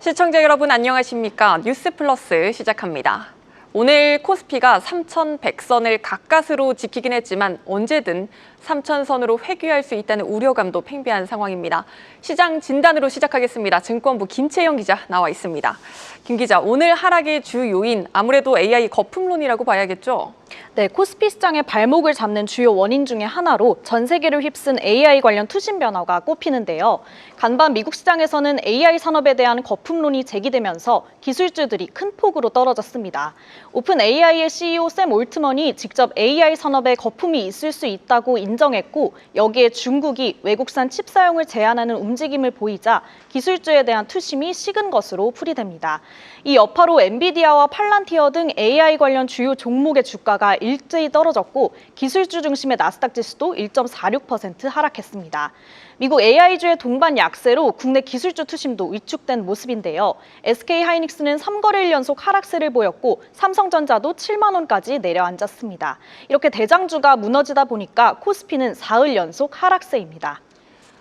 시청자 여러분 안녕하십니까? 뉴스플러스 시작합니다. 오늘 코스피가 3,100선을 가까스로 지키긴 했지만 언제든 3,000선으로 회귀할 수 있다는 우려감도 팽배한 상황입니다. 시장 진단으로 시작하겠습니다. 증권부 김채영 기자 나와 있습니다. 김 기자, 오늘 하락의 주 요인 아무래도 AI 거품론이라고 봐야겠죠? 네, 코스피 시장의 발목을 잡는 주요 원인 중에 하나로 전 세계를 휩쓴 AI 관련 투신 변화가 꼽히는데요. 간밤 미국 시장에서는 AI 산업에 대한 거품론이 제기되면서 기술주들이 큰 폭으로 떨어졌습니다. 오픈 AI의 CEO 샘 올트먼이 직접 AI 산업에 거품이 있을 수 있다고 인정했고, 여기에 중국이 외국산 칩 사용을 제한하는 움직임을 보이자 기술주에 대한 투심이 식은 것으로 풀이됩니다. 이 여파로 엔비디아와 팔란티어 등 AI 관련 주요 종목의 주가가 일제히 떨어졌고, 기술주 중심의 나스닥 지수도 1.46% 하락했습니다. 미국 AI주의 동반 약세로 국내 기술주 투심도 위축된 모습인데요. SK하이닉스는 3거래일 연속 하락세를 보였고, 삼성전자도 7만 원까지 내려앉았습니다. 이렇게 대장주가 무너지다 보니까 코스피는 4일 연속 하락세입니다.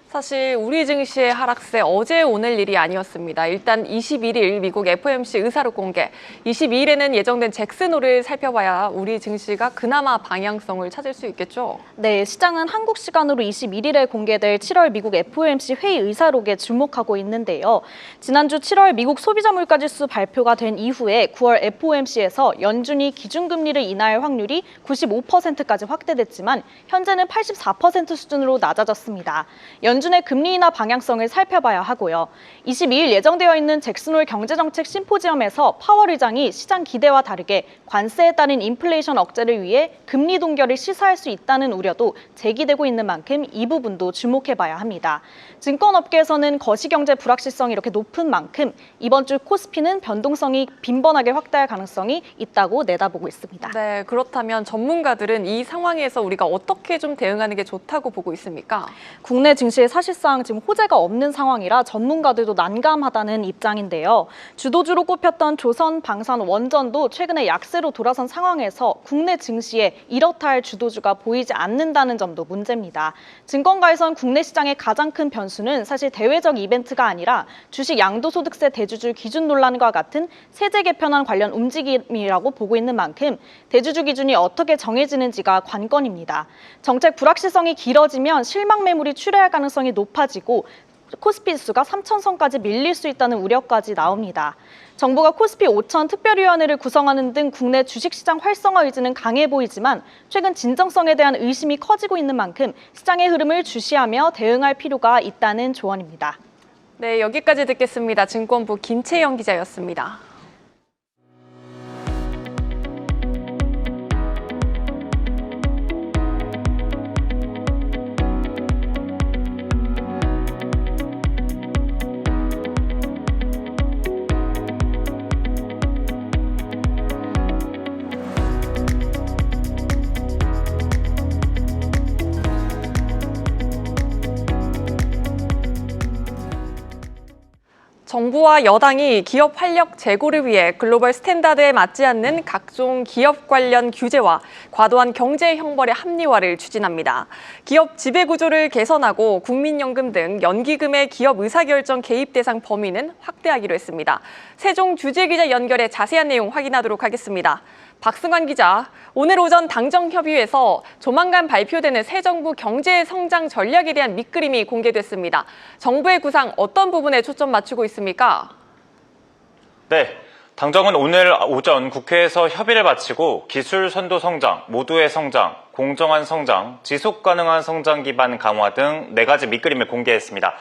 사실 우리 증시의 하락세 어제 오늘 일이 아니었습니다. 일단 21일 미국 FOMC 의사록 공개, 22일에는 예정된 잭슨홀을 살펴봐야 우리 증시가 그나마 방향성을 찾을 수 있겠죠? 네, 시장은 한국 시간으로 21일에 공개될 7월 미국 FOMC 회의 의사록에 주목하고 있는데요. 지난주 7월 미국 소비자 물가지수 발표가 된 이후에 9월 FOMC에서 연준이 기준금리를 인하할 확률이 95%까지 확대됐지만 현재는 84% 수준으로 낮아졌습니다. 연준의 금리 인하 방향성을 살펴봐야 하고요. 22일 예정되어 있는 잭슨홀 경제정책 심포지엄에서 파월 의장이 시장 기대와 다르게 관세에 따른 인플레이션 억제를 위해 금리 동결을 시사할 수 있다는 우려도 제기되고 있는 만큼 이 부분도 주목해봐야 합니다. 증권업계에서는 거시경제 불확실성이 이렇게 높은 만큼 이번 주 코스피는 변동성이 빈번하게 확대할 가능성이 있다고 내다보고 있습니다. 네, 그렇다면 전문가들은 이 상황에서 우리가 어떻게 좀 대응하는 게 좋다고 보고 있습니까? 국내 증시에 사실상 지금 호재가 없는 상황이라 전문가들도 난감하다는 입장인데요. 주도주로 꼽혔던 조선, 방산, 원전도 최근에 약세로 돌아선 상황에서 국내 증시에 이렇다 할 주도주가 보이지 않는다는 점도 문제입니다. 증권가에선 국내 시장의 가장 큰 변수는 사실 대외적 이벤트가 아니라 주식 양도소득세 대주주 기준 논란과 같은 세제 개편안 관련 움직임이라고 보고 있는 만큼 대주주 기준이 어떻게 정해지는지가 관건입니다. 정책 불확실성이 길어지면 실망 매물이 출회할 가능성이 높아지고 코스피 지수가 3,000선까지 밀릴 수 있다는 우려까지 나옵니다. 정부가 코스피 5,000 특별위원회를 구성하는 등 국내 주식시장 활성화 의지는 강해 보이지만 최근 진정성에 대한 의심이 커지고 있는 만큼 시장의 흐름을 주시하며 대응할 필요가 있다는 조언입니다. 네, 여기까지 듣겠습니다. 증권부 김채영 기자였습니다. 정부와 여당이 기업 활력 제고를 위해 글로벌 스탠다드에 맞지 않는 각종 기업 관련 규제와 과도한 경제 형벌의 합리화를 추진합니다. 기업 지배구조를 개선하고 국민연금 등 연기금의 기업 의사결정 개입 대상 범위는 확대하기로 했습니다. 세종 주재기자 연결해 자세한 내용 확인하도록 하겠습니다. 박승환 기자, 오늘 오전 당정협의회에서 조만간 발표되는 새 정부 경제 성장 전략에 대한 밑그림이 공개됐습니다. 정부의 구상 어떤 부분에 초점 맞추고 있습니까? 네, 당정은 오늘 오전 국회에서 협의를 마치고 기술 선도 성장, 모두의 성장, 공정한 성장, 지속 가능한 성장 기반 강화 등 4가지 밑그림을 공개했습니다.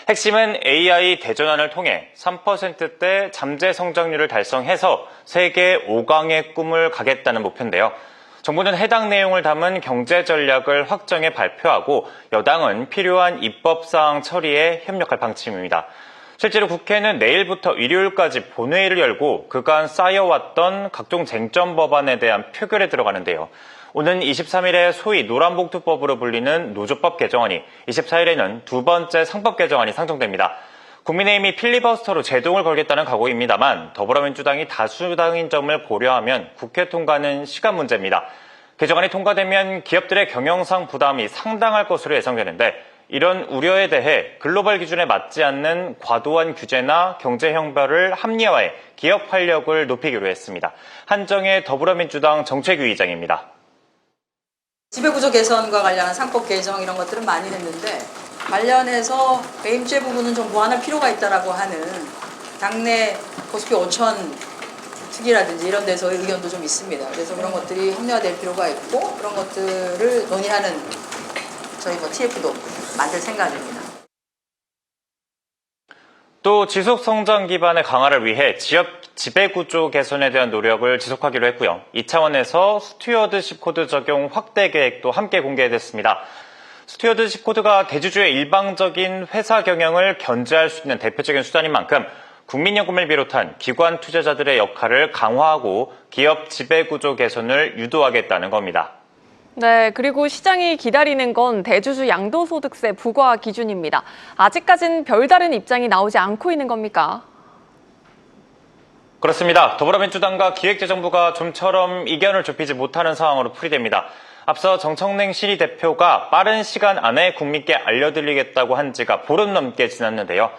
핵심은 AI 대전환을 통해 3%대 잠재 성장률을 달성해서 세계 5강의 꿈을 가겠다는 목표인데요. 정부는 해당 내용을 담은 경제 전략을 확정해 발표하고 여당은 필요한 입법사항 처리에 협력할 방침입니다. 실제로 국회는 내일부터 일요일까지 본회의를 열고 그간 쌓여왔던 각종 쟁점 법안에 대한 표결에 들어가는데요. 오는 23일에 소위 노란봉투법으로 불리는 노조법 개정안이, 24일에는 두 번째 상법 개정안이 상정됩니다. 국민의힘이 필리버스터로 제동을 걸겠다는 각오입니다만 더불어민주당이 다수당인 점을 고려하면 국회 통과는 시간 문제입니다. 개정안이 통과되면 기업들의 경영상 부담이 상당할 것으로 예상되는데 이런 우려에 대해 글로벌 기준에 맞지 않는 과도한 규제나 경제 형벌을 합리화해 기업 활력을 높이기로 했습니다. 한정혜 더불어민주당 정책위의장입니다. 지배구조 개선과 관련한 상법 개정 이런 것들은 많이 했는데 관련해서 배임죄 부분은 좀 보완할 필요가 있다라고 하는 당내 코스피 5천 특위라든지 이런 데서의 의견도 좀 있습니다. 그래서 그런 것들이 합리화될 필요가 있고 그런 것들을 논의하는 저희 TF도 만들 생각입니다. 또 지속 성장 기반의 강화를 위해 지역 지배구조 개선에 대한 노력을 지속하기로 했고요. 이 차원에서 스튜어드십 코드 적용 확대 계획도 함께 공개됐습니다. 스튜어드십 코드가 대주주의 일방적인 회사 경영을 견제할 수 있는 대표적인 수단인 만큼 국민연금을 비롯한 기관 투자자들의 역할을 강화하고 기업 지배구조 개선을 유도하겠다는 겁니다. 네, 그리고 시장이 기다리는 건 대주주 양도소득세 부과 기준입니다. 아직까진 별다른 입장이 나오지 않고 있는 겁니까? 그렇습니다. 더불어민주당과 기획재정부가 좀처럼 이견을 좁히지 못하는 상황으로 풀이됩니다. 앞서 정청래 신희 대표가 빠른 시간 안에 국민께 알려드리겠다고 한 지가 보름 넘게 지났는데요.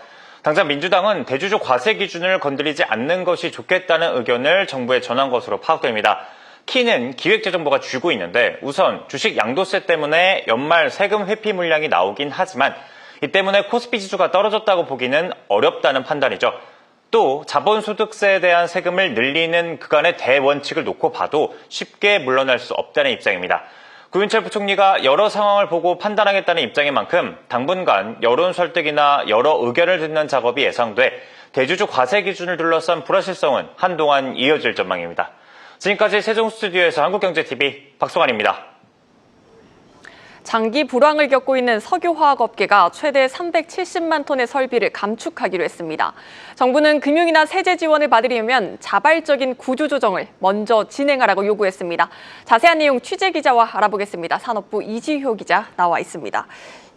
당장 민주당은 대주주 과세 기준을 건드리지 않는 것이 좋겠다는 의견을 정부에 전한 것으로 파악됩니다. 키는 기획재정부가 쥐고 있는데 우선 주식 양도세 때문에 연말 세금 회피 물량이 나오긴 하지만 이 때문에 코스피 지수가 떨어졌다고 보기는 어렵다는 판단이죠. 또 자본소득세에 대한 세금을 늘리는 그간의 대원칙을 놓고 봐도 쉽게 물러날 수 없다는 입장입니다. 구윤철 부총리가 여러 상황을 보고 판단하겠다는 입장인 만큼 당분간 여론 설득이나 여러 의견을 듣는 작업이 예상돼 대주주 과세 기준을 둘러싼 불확실성은 한동안 이어질 전망입니다. 지금까지 세종 스튜디오에서 한국경제TV 박성환입니다. 장기 불황을 겪고 있는 석유화학업계가 최대 370만 톤의 설비를 감축하기로 했습니다. 정부는 금융이나 세제 지원을 받으려면 자발적인 구조조정을 먼저 진행하라고 요구했습니다. 자세한 내용 취재기자와 알아보겠습니다. 산업부 이지효 기자 나와 있습니다.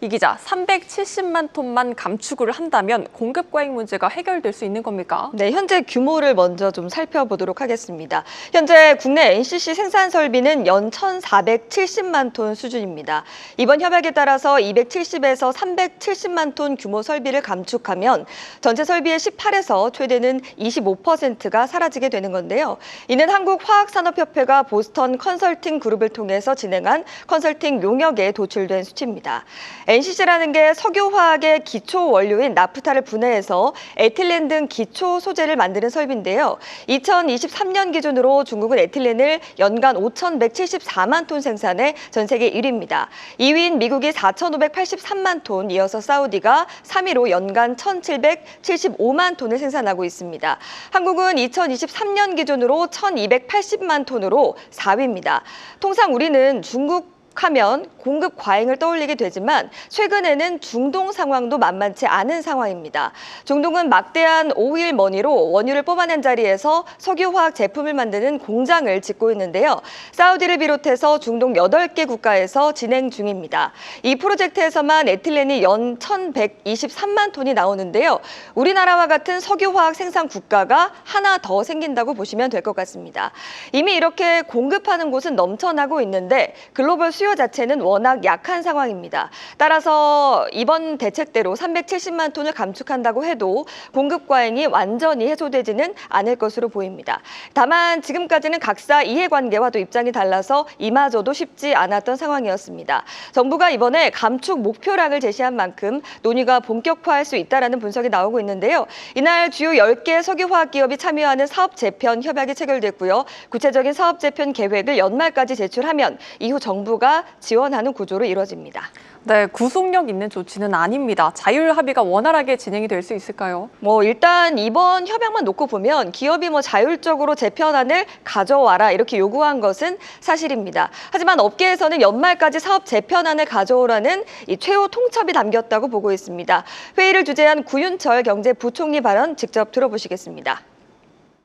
이 기자, 370만 톤만 감축을 한다면 공급 과잉 문제가 해결될 수 있는 겁니까? 네, 현재 규모를 먼저 좀 살펴보도록 하겠습니다. 현재 국내 NCC 생산 설비는 연 1,470만 톤 수준입니다. 이번 협약에 따라서 270에서 370만 톤 규모 설비를 감축하면 전체 설비의 18에서 최대는 25%가 사라지게 되는 건데요. 이는 한국화학산업협회가 보스턴 컨설팅 그룹을 통해서 진행한 컨설팅 용역에 도출된 수치입니다. NCC라는 게 석유화학의 기초 원료인 나프타를 분해해서 에틸렌 등 기초 소재를 만드는 설비인데요. 2023년 기준으로 중국은 에틸렌을 연간 5,174만 톤 생산해 전 세계 1위입니다. 2위인 미국이 4,583만 톤, 이어서 사우디가 3위로 연간 1,775만 톤을 생산하고 있습니다. 한국은 2023년 기준으로 1,280만 톤으로 4위입니다. 통상 우리는 중국 하면 공급 과잉을 떠올리게 되지만 최근에는 중동 상황도 만만치 않은 상황입니다. 중동은 막대한 오일 머니로 원유를 뽑아낸 자리에서 석유화학 제품을 만드는 공장을 짓고 있는데요. 사우디를 비롯해서 중동 8개 국가에서 진행 중입니다. 이 프로젝트에서만 에틸렌이 연 1,123만 톤이 나오는데요. 우리나라와 같은 석유화학 생산 국가가 하나 더 생긴다고 보시면 될 것 같습니다. 이미 이렇게 공급하는 곳은 넘쳐나고 있는데 글로벌 수요 자체는 워낙 약한 상황입니다. 따라서 이번 대책대로 370만 톤을 감축한다고 해도 공급 과잉이 완전히 해소되지는 않을 것으로 보입니다. 다만 지금까지는 각사 이해관계와 또 입장이 달라서 이마저도 쉽지 않았던 상황이었습니다. 정부가 이번에 감축 목표량을 제시한 만큼 논의가 본격화할 수 있다는 분석이 나오고 있는데요. 이날 주요 10개 석유화학 기업이 참여하는 사업 재편 협약이 체결됐고요. 구체적인 사업 재편 계획을 연말까지 제출하면 이후 정부가 지원하는 구조로 이루어집니다. 네, 구속력 있는 조치는 아닙니다. 자율 합의가 원활하게 진행이 될 수 있을까요? 일단 이번 협약만 놓고 보면 기업이 자율적으로 재편안을 가져와라 이렇게 요구한 것은 사실입니다. 하지만 업계에서는 연말까지 사업 재편안을 가져오라는 이 최후 통첩이 담겼다고 보고 있습니다. 회의를 주재한 구윤철 경제부총리 발언 직접 들어보시겠습니다.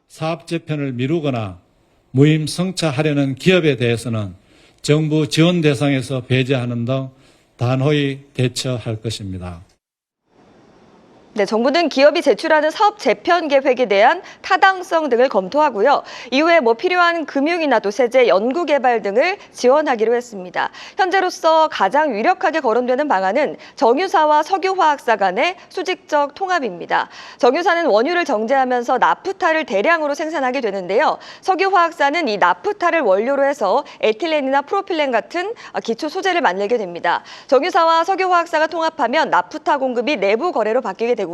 사업 재편을 미루거나 무임 성차하려는 기업에 대해서는 정부 지원 대상에서 배제하는 등 단호히 대처할 것입니다. 네, 정부는 기업이 제출하는 사업 재편 계획에 대한 타당성 등을 검토하고요. 이후에 필요한 금융이나 또 세제, 연구 개발 등을 지원하기로 했습니다. 현재로서 가장 유력하게 거론되는 방안은 정유사와 석유화학사 간의 수직적 통합입니다. 정유사는 원유를 정제하면서 나프타를 대량으로 생산하게 되는데요. 석유화학사는 이 나프타를 원료로 해서 에틸렌이나 프로필렌 같은 기초 소재를 만들게 됩니다. 정유사와 석유화학사가 통합하면 나프타 공급이 내부 거래로 바뀌게 되고요.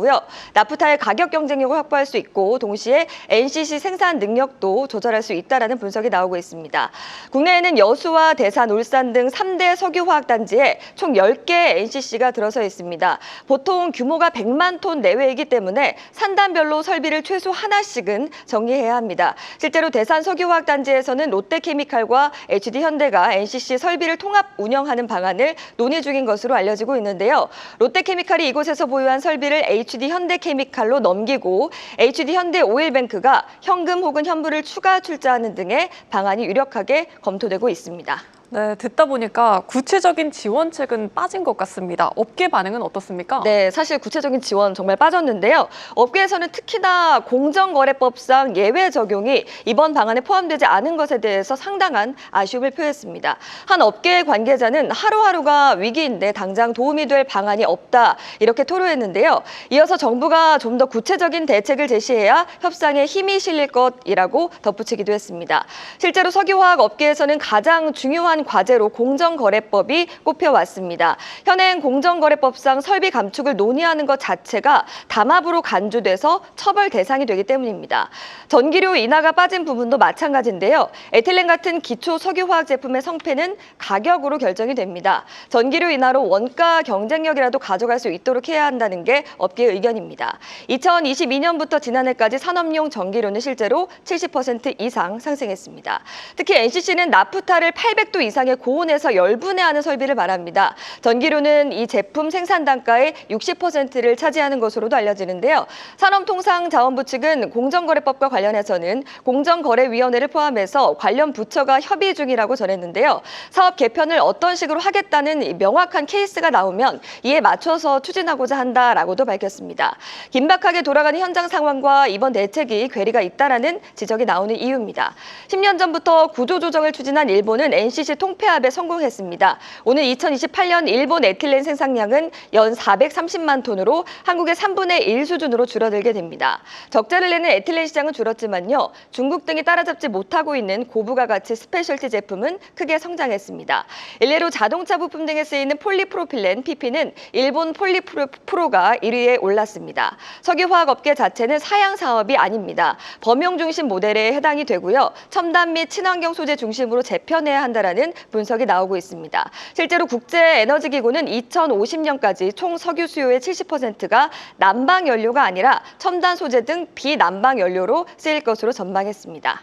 나프타의 가격 경쟁력을 확보할 수 있고 동시에 NCC 생산 능력도 조절할 수 있다라는 분석이 나오고 있습니다. 국내에는 여수와 대산, 울산 등 3대 석유화학단지에 총 10개의 NCC가 들어서 있습니다. 보통 규모가 100만 톤 내외이기 때문에 산단별로 설비를 최소 하나씩은 정리해야 합니다. 실제로 대산 석유화학단지에서는 롯데케미칼과 HD현대가 NCC 설비를 통합 운영하는 방안을 논의 중인 것으로 알려지고 있는데요. 롯데케미칼이 이곳에서 보유한 설비를 HD현대케미칼로 넘기고 HD현대오일뱅크가 현금 혹은 현물을 추가 출자하는 등의 방안이 유력하게 검토되고 있습니다. 네, 듣다 보니까 구체적인 지원책은 빠진 것 같습니다. 업계 반응은 어떻습니까? 네, 사실 구체적인 지원 정말 빠졌는데요. 업계에서는 특히나 공정거래법상 예외 적용이 이번 방안에 포함되지 않은 것에 대해서 상당한 아쉬움을 표했습니다. 한 업계 관계자는 하루하루가 위기인데 당장 도움이 될 방안이 없다 이렇게 토로했는데요. 이어서 정부가 좀 더 구체적인 대책을 제시해야 협상에 힘이 실릴 것이라고 덧붙이기도 했습니다. 실제로 석유화학 업계에서는 가장 중요한 과제로 공정거래법이 꼽혀왔습니다. 현행 공정거래법상 설비 감축을 논의하는 것 자체가 담합으로 간주돼서 처벌 대상이 되기 때문입니다. 전기료 인하가 빠진 부분도 마찬가지인데요. 에틸렌 같은 기초 석유화학 제품의 성패는 가격으로 결정이 됩니다. 전기료 인하로 원가 경쟁력이라도 가져갈 수 있도록 해야 한다는 게 업계의 의견입니다. 2022년부터 지난해까지 산업용 전기료는 실제로 70% 이상 상승했습니다. 특히 NCC는 나프타를 800도 이상의 고온에서 열분해하는 설비를 말합니다. 전기료는 이 제품 생산 단가의 60%를 차지하는 것으로도 알려지는데요. 산업통상자원부 측은 공정거래법과 관련해서는 공정거래위원회를 포함해서 관련 부처가 협의 중이라고 전했는데요. 사업 개편을 어떤 식으로 하겠다는 명확한 케이스가 나오면 이에 맞춰서 추진하고자 한다라고도 밝혔습니다. 긴박하게 돌아가는 현장 상황과 이번 대책이 괴리가 있다라는 지적이 나오는 이유입니다. 10년 전부터 구조조정을 추진한 일본은 NCC 통폐합에 성공했습니다. 오늘 2028년 일본 에틸렌 생산량은 연 430만 톤으로 한국의 3분의 1 수준으로 줄어들게 됩니다. 적자를 내는 에틸렌 시장은 줄었지만요. 중국 등이 따라잡지 못하고 있는 고부가 가치 스페셜티 제품은 크게 성장했습니다. 일례로 자동차 부품 등에 쓰이는 폴리프로필렌 PP는 일본 폴리프로가 1위에 올랐습니다. 석유화학업계 자체는 사양 사업이 아닙니다. 범용 중심 모델에 해당이 되고요. 첨단 및 친환경 소재 중심으로 재편해야 한다라는 분석이 나오고 있습니다. 실제로 국제에너지기구는 2050년까지 총 석유 수요의 70%가 난방 연료가 아니라 첨단 소재 등 비난방 연료로 쓰일 것으로 전망했습니다.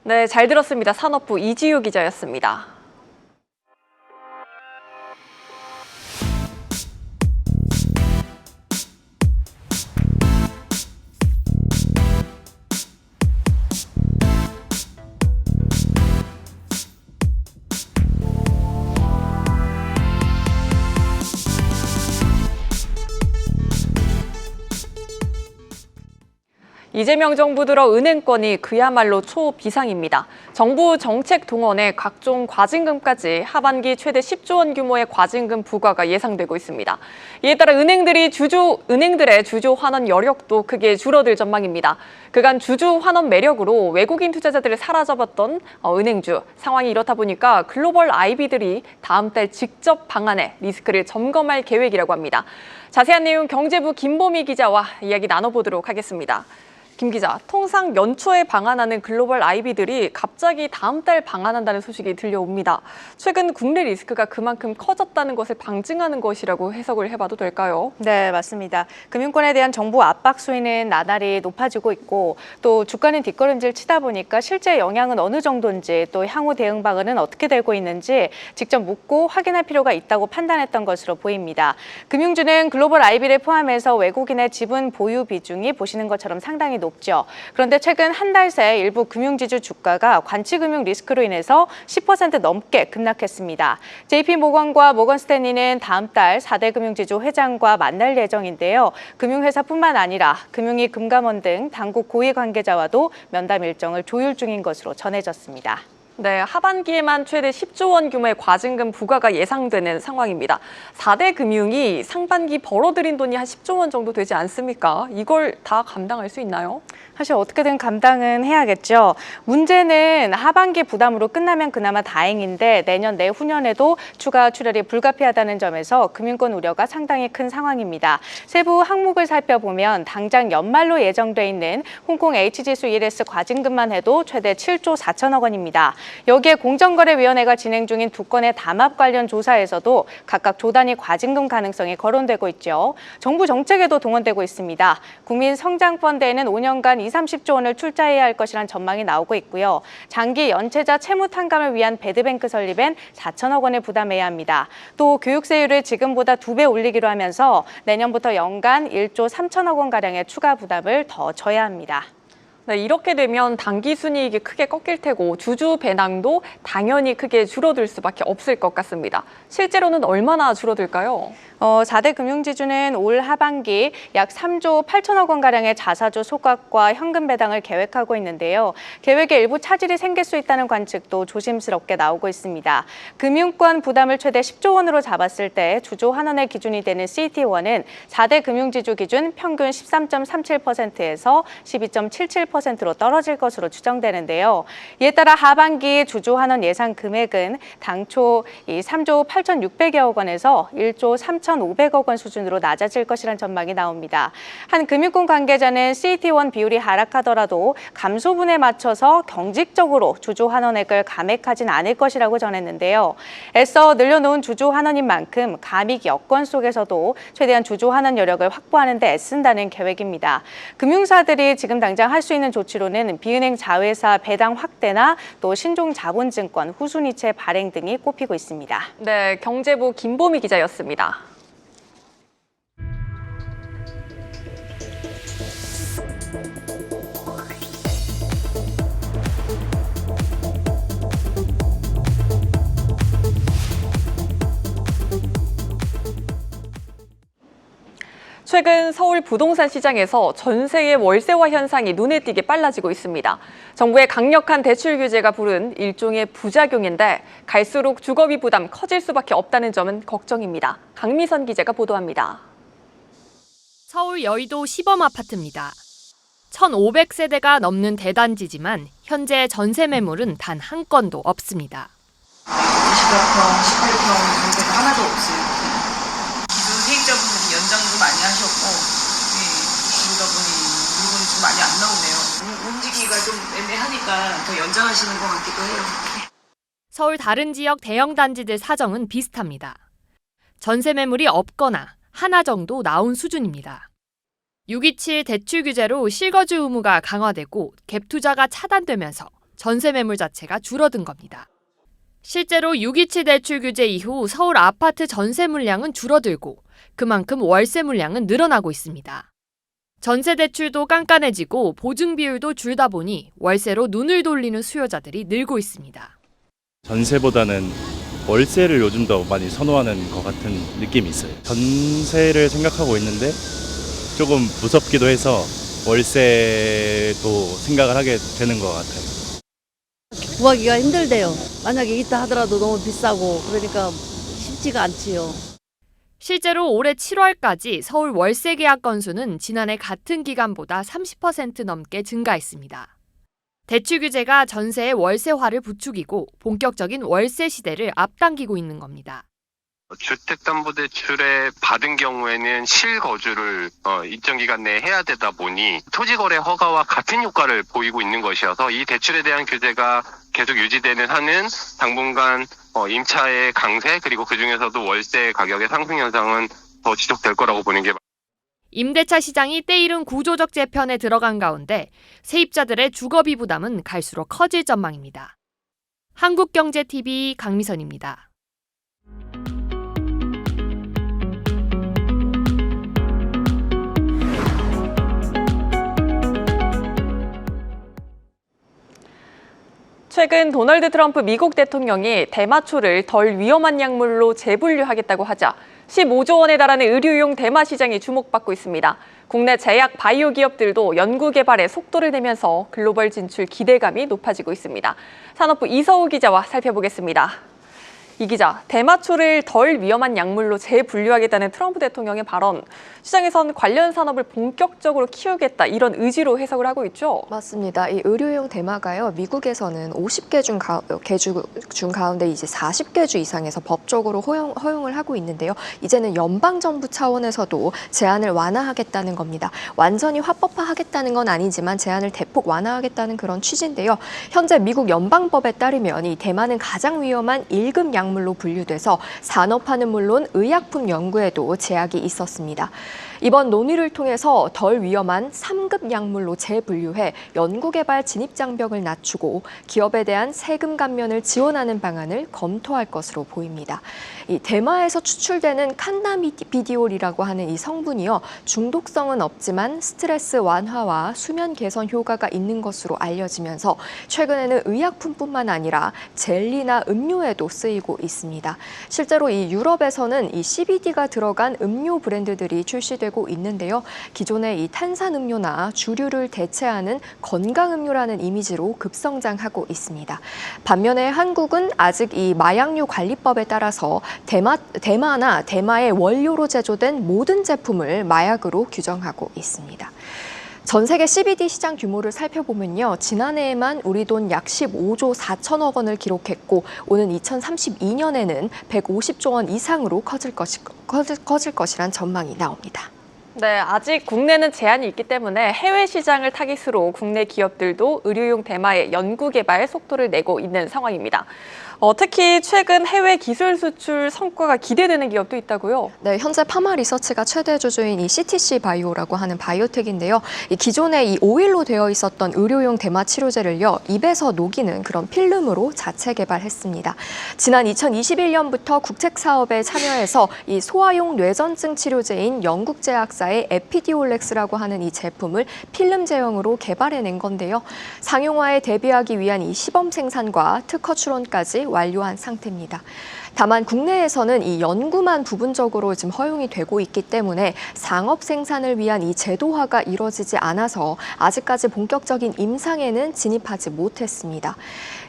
네, 잘 들었습니다. 산업부 이지유 기자였습니다. 이재명 정부 들어 은행권이 그야말로 초비상입니다. 정부 정책 동원에 각종 과징금까지 하반기 최대 10조 원 규모의 과징금 부과가 예상되고 있습니다. 이에 따라 은행들의 주주 환원 여력도 크게 줄어들 전망입니다. 그간 주주 환원 매력으로 외국인 투자자들을 사로잡았던 은행주 상황이 이렇다 보니까 글로벌 IB들이 다음 달 직접 방안에 리스크를 점검할 계획이라고 합니다. 자세한 내용 경제부 김보미 기자와 이야기 나눠보도록 하겠습니다. 김 기자, 통상 연초에 방한하는 글로벌 IB들이 갑자기 다음 달 방한한다는 소식이 들려옵니다. 최근 국내 리스크가 그만큼 커졌다는 것을 방증하는 것이라고 해석을 해봐도 될까요? 네, 맞습니다. 금융권에 대한 정부 압박 수위는 나날이 높아지고 있고 또 주가는 뒷걸음질 치다 보니까 실제 영향은 어느 정도인지 또 향후 대응 방안은 어떻게 되고 있는지 직접 묻고 확인할 필요가 있다고 판단했던 것으로 보입니다. 금융주는 글로벌 IB를 포함해서 외국인의 지분 보유 비중이 보시는 것처럼 상당히 높죠. 그런데 최근 한 달 새 일부 금융지주 주가가 관치금융 리스크로 인해서 10% 넘게 급락했습니다. JP모건과 모건스탠리는 다음 달 4대 금융지주 회장과 만날 예정인데요. 금융회사뿐만 아니라 금융위 금감원 등 당국 고위 관계자와도 면담 일정을 조율 중인 것으로 전해졌습니다. 네, 하반기에만 최대 10조 원 규모의 과징금 부과가 예상되는 상황입니다. 4대 금융이 상반기 벌어들인 돈이 한 10조 원 정도 되지 않습니까? 이걸 다 감당할 수 있나요? 사실 어떻게든 감당은 해야겠죠. 문제는 하반기 부담으로 끝나면 그나마 다행인데 내년 내후년에도 추가 출혈이 불가피하다는 점에서 금융권 우려가 상당히 큰 상황입니다. 세부 항목을 살펴보면 당장 연말로 예정돼 있는 홍콩 H지수 1S 과징금만 해도 최대 7조 4천억 원입니다. 여기에 공정거래위원회가 진행 중인 두 건의 담합 관련 조사에서도 각각 조 단위 과징금 가능성이 거론되고 있죠. 정부 정책에도 동원되고 있습니다. 국민성장펀드에는 5년간 20-30조 원을 출자해야 할 것이란 전망이 나오고 있고요. 장기 연체자 채무 탕감을 위한 배드뱅크 설립엔 4천억 원을 부담해야 합니다. 또 교육세율을 지금보다 2배 올리기로 하면서 내년부터 연간 1조 3천억 원가량의 추가 부담을 더 져야 합니다. 네, 이렇게 되면 당기 순이익이 크게 꺾일 테고 주주 배당도 당연히 크게 줄어들 수밖에 없을 것 같습니다. 실제로는 얼마나 줄어들까요? 4대 금융지주는 올 하반기 약 3조 8천억 원가량의 자사주 소각과 현금 배당을 계획하고 있는데요. 계획에 일부 차질이 생길 수 있다는 관측도 조심스럽게 나오고 있습니다. 금융권 부담을 최대 10조 원으로 잡았을 때 주주 환원의 기준이 되는 CET1은 4대 금융지주 기준 평균 13.37%에서 12.77%로 떨어질 것으로 추정되는데요. 이에 따라 하반기 주주 환원 예상 금액은 당초 3조 8,600여억 원에서 1조 3,500억 원 수준으로 낮아질 것이라는 전망이 나옵니다. 한 금융권 관계자는 CET1 비율이 하락하더라도 감소분에 맞춰서 경직적으로 주주 환원액을 감액하진 않을 것이라고 전했는데요. 애써 늘려놓은 주주 환원인 만큼 감익 여건 속에서도 최대한 주주 환원 여력을 확보하는 데 애쓴다는 계획입니다. 금융사들이 지금 당장 할 수 있는 조치로는 비은행 자회사 배당 확대나 또 신종 자본증권 후순위채 발행 등이 꼽히고 있습니다. 네, 경제부 김보미 기자였습니다. 최근 서울 부동산 시장에서 전세의 월세화 현상이 눈에 띄게 빨라지고 있습니다. 정부의 강력한 대출 규제가 부른 일종의 부작용인데 갈수록 주거비 부담 커질 수밖에 없다는 점은 걱정입니다. 강미선 기자가 보도합니다. 서울 여의도 시범 아파트입니다. 1,500세대가 넘는 대단지지만 현재 전세 매물은 단 한 건도 없습니다. 20여 평, 18평 정도가 하나도 없어요. 기존 세입자분들이 연장도 많이 하셨고 그러다 보니 물건이 좀 많이 안 나오네요. 움직이기가 좀 애매하니까 더 연장하시는 것 같기도 해요. 서울 다른 지역 대형 단지들 사정은 비슷합니다. 전세 매물이 없거나 하나 정도 나온 수준입니다. 627 대출 규제로 실거주 의무가 강화되고 갭 투자가 차단되면서 전세 매물 자체가 줄어든 겁니다. 실제로 627 대출 규제 이후 서울 아파트 전세 물량은 줄어들고 그만큼 월세 물량은 늘어나고 있습니다. 전세 대출도 깐깐해지고 보증 비율도 줄다 보니 월세로 눈을 돌리는 수요자들이 늘고 있습니다. 전세보다는 월세를 요즘 더 많이 선호하는 것 같은 느낌이 있어요. 전세를 생각하고 있는데 조금 무섭기도 해서 월세도 생각을 하게 되는 것 같아요. 구하기가 힘들대요. 만약에 있다 하더라도 너무 비싸고 그러니까 쉽지가 않지요. 실제로 올해 7월까지 서울 월세 계약 건수는 지난해 같은 기간보다 30% 넘게 증가했습니다. 대출 규제가 전세의 월세화를 부추기고 본격적인 월세 시대를 앞당기고 있는 겁니다. 주택담보대출에 받은 경우에는 실거주를 일정 기간 내에 해야 되다 보니 토지거래 허가와 같은 효과를 보이고 있는 것이어서 이 대출에 대한 규제가 계속 유지되는 한은 당분간 임차의 강세 그리고 그중에서도 월세 가격의 상승 현상은 더 지속될 거라고 보는 게 임대차 시장이 때이른 구조적 재편에 들어간 가운데 세입자들의 주거비 부담은 갈수록 커질 전망입니다. 한국경제TV 강미선입니다. 최근 도널드 트럼프 미국 대통령이 대마초를 덜 위험한 약물로 재분류하겠다고 하자 15조 원에 달하는 의료용 대마 시장이 주목받고 있습니다. 국내 제약 바이오 기업들도 연구 개발에 속도를 내면서 글로벌 진출 기대감이 높아지고 있습니다. 산업부 이서우 기자와 살펴보겠습니다. 이 기자, 대마초를 덜 위험한 약물로 재분류하겠다는 트럼프 대통령의 발언, 시장에선 관련 산업을 본격적으로 키우겠다 이런 의지로 해석을 하고 있죠? 맞습니다. 이 의료용 대마가요, 미국에서는 50개 중 가운데 이제 40개 주 이상에서 법적으로 허용을 하고 있는데요. 이제는 연방정부 차원에서도 제한을 완화하겠다는 겁니다. 완전히 합법화하겠다는 건 아니지만 제한을 대폭 완화하겠다는 그런 취지인데요. 현재 미국 연방법에 따르면 이 대마는 가장 위험한 1급 약물로 분류돼서 산업화는 물론 의약품 연구에도 제약이 있었습니다. 이번 논의를 통해서 덜 위험한 3급 약물로 재분류해 연구개발 진입장벽을 낮추고 기업에 대한 세금 감면을 지원하는 방안을 검토할 것으로 보입니다. 이 대마에서 추출되는 칸나비디올이라고 하는 이 성분이요, 중독성은 없지만 스트레스 완화와 수면 개선 효과가 있는 것으로 알려지면서 최근에는 의약품뿐만 아니라 젤리나 음료에도 쓰이고 있습니다. 실제로 이 유럽에서는 이 CBD가 들어간 음료 브랜드들이 출시되고 있는데요. 기존의 이 탄산음료나 주류를 대체하는 건강음료라는 이미지로 급성장하고 있습니다. 반면에 한국은 아직 이 마약류 관리법에 따라서 대마나 대마의 원료로 제조된 모든 제품을 마약으로 규정하고 있습니다. 전 세계 CBD 시장 규모를 살펴보면요, 지난해에만 우리 돈 약 15조 4천억 원을 기록했고 오는 2032년에는 150조 원 이상으로 커질 것이란 전망이 나옵니다. 네, 아직 국내는 제한이 있기 때문에 해외 시장을 타깃으로 국내 기업들도 의료용 대마의 연구 개발 속도를 내고 있는 상황입니다. 특히 최근 해외 기술 수출 성과가 기대되는 기업도 있다고요? 네, 현재 파마 리서치가 최대 주주인 이 CTC 바이오라고 하는 바이오텍인데요. 이 기존에 이 오일로 되어 있었던 의료용 대마 치료제를요, 입에서 녹이는 그런 필름으로 자체 개발했습니다. 지난 2021년부터 국책 사업에 참여해서 이 소아용 뇌전증 치료제인 영국 제약사의 에피디올렉스라고 하는 이 제품을 필름 제형으로 개발해낸 건데요. 상용화에 대비하기 위한 이 시범 생산과 특허 출원까지 완료한 상태입니다. 다만 국내에서는 이 연구만 부분적으로 지금 허용이 되고 있기 때문에 상업 생산을 위한 이 제도화가 이루어지지 않아서 아직까지 본격적인 임상에는 진입하지 못했습니다.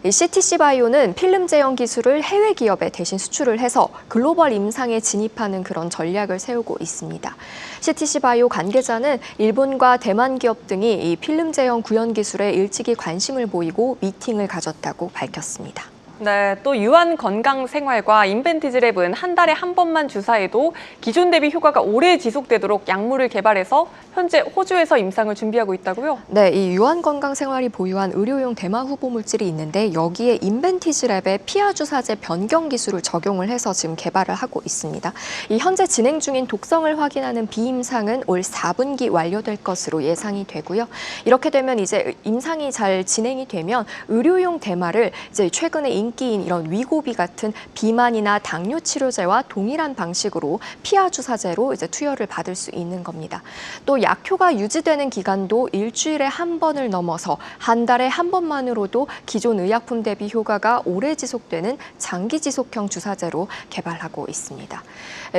이 CTC 바이오는 필름 제형 기술을 해외 기업에 대신 수출을 해서 글로벌 임상에 진입하는 그런 전략을 세우고 있습니다. CTC 바이오 관계자는 일본과 대만 기업 등이 이 필름 제형 구현 기술에 일찍이 관심을 보이고 미팅을 가졌다고 밝혔습니다. 네, 또 유한 건강 생활과 인벤티지랩은 한 달에 한 번만 주사해도 기존 대비 효과가 오래 지속되도록 약물을 개발해서 현재 호주에서 임상을 준비하고 있다고요? 네, 이 유한 건강 생활이 보유한 의료용 대마 후보 물질이 있는데 여기에 인벤티지랩의 피하 주사제 변경 기술을 적용을 해서 지금 개발을 하고 있습니다. 이 현재 진행 중인 독성을 확인하는 비임상은 올 4분기 완료될 것으로 예상이 되고요. 이렇게 되면 이제 임상이 잘 진행이 되면 의료용 대마를 이제 최근에 인기인 이런 위고비 같은 비만이나 당뇨 치료제와 동일한 방식으로 피하 주사제로 이제 투여를 받을 수 있는 겁니다. 또 약효가 유지되는 기간도 일주일에 한 번을 넘어서 한 달에 한 번만으로도 기존 의약품 대비 효과가 오래 지속되는 장기 지속형 주사제로 개발하고 있습니다.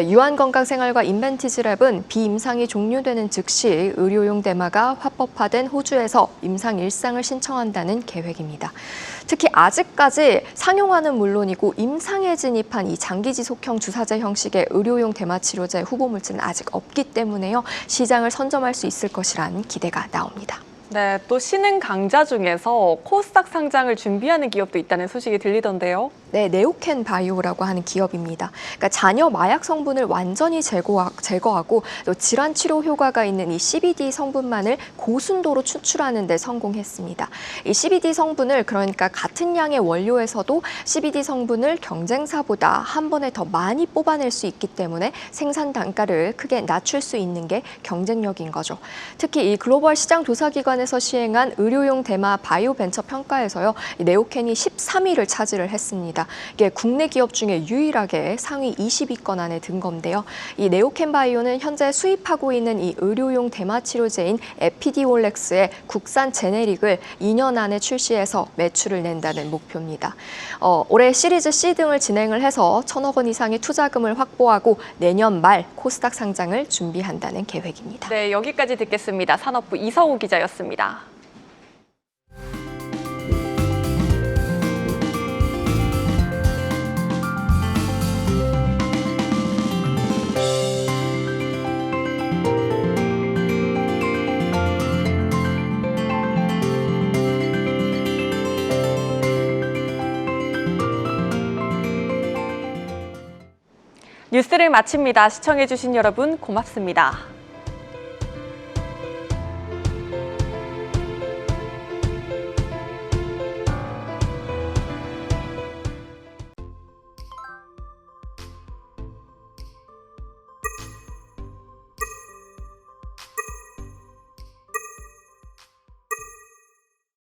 유한 건강 생활과 인벤티지랩은 비임상이 종료되는 즉시 의료용 대마가 합법화된 호주에서 임상 일상을 신청한다는 계획입니다. 특히 아직까지 상용화는 물론이고 임상에 진입한 이 장기 지속형 주사제 형식의 의료용 대마 치료제 후보 물질은 아직 없기 때문에요. 시장을 선점할 수 있을 것이란 기대가 나옵니다. 네, 또 신흥 강자 중에서 코스닥 상장을 준비하는 기업도 있다는 소식이 들리던데요. 네, 네오켄 바이오라고 하는 기업입니다. 그러니까 잔여 마약 성분을 완전히 제거하고 또 질환 치료 효과가 있는 이 CBD 성분만을 고순도로 추출하는 데 성공했습니다. 이 CBD 성분을 그러니까 같은 양의 원료에서도 CBD 성분을 경쟁사보다 한 번에 더 많이 뽑아낼 수 있기 때문에 생산 단가를 크게 낮출 수 있는 게 경쟁력인 거죠. 특히 이 글로벌 시장 조사기관에서 시행한 의료용 대마 바이오 벤처 평가에서요, 이 네오켄이 13위를 차지를 했습니다. 있습니다. 이게 국내 기업 중에 유일하게 상위 20위권 안에 든 건데요. 이 네오캠바이오는 현재 수입하고 있는 이 의료용 대마 치료제인 에피디올렉스의 국산 제네릭을 2년 안에 출시해서 매출을 낸다는 목표입니다. 올해 시리즈 C 등을 진행을 해서 1,000억 원 이상의 투자금을 확보하고 내년 말 코스닥 상장을 준비한다는 계획입니다. 네, 여기까지 듣겠습니다. 산업부 이서우 기자였습니다. 뉴스를 마칩니다. 시청해주신 여러분 고맙습니다.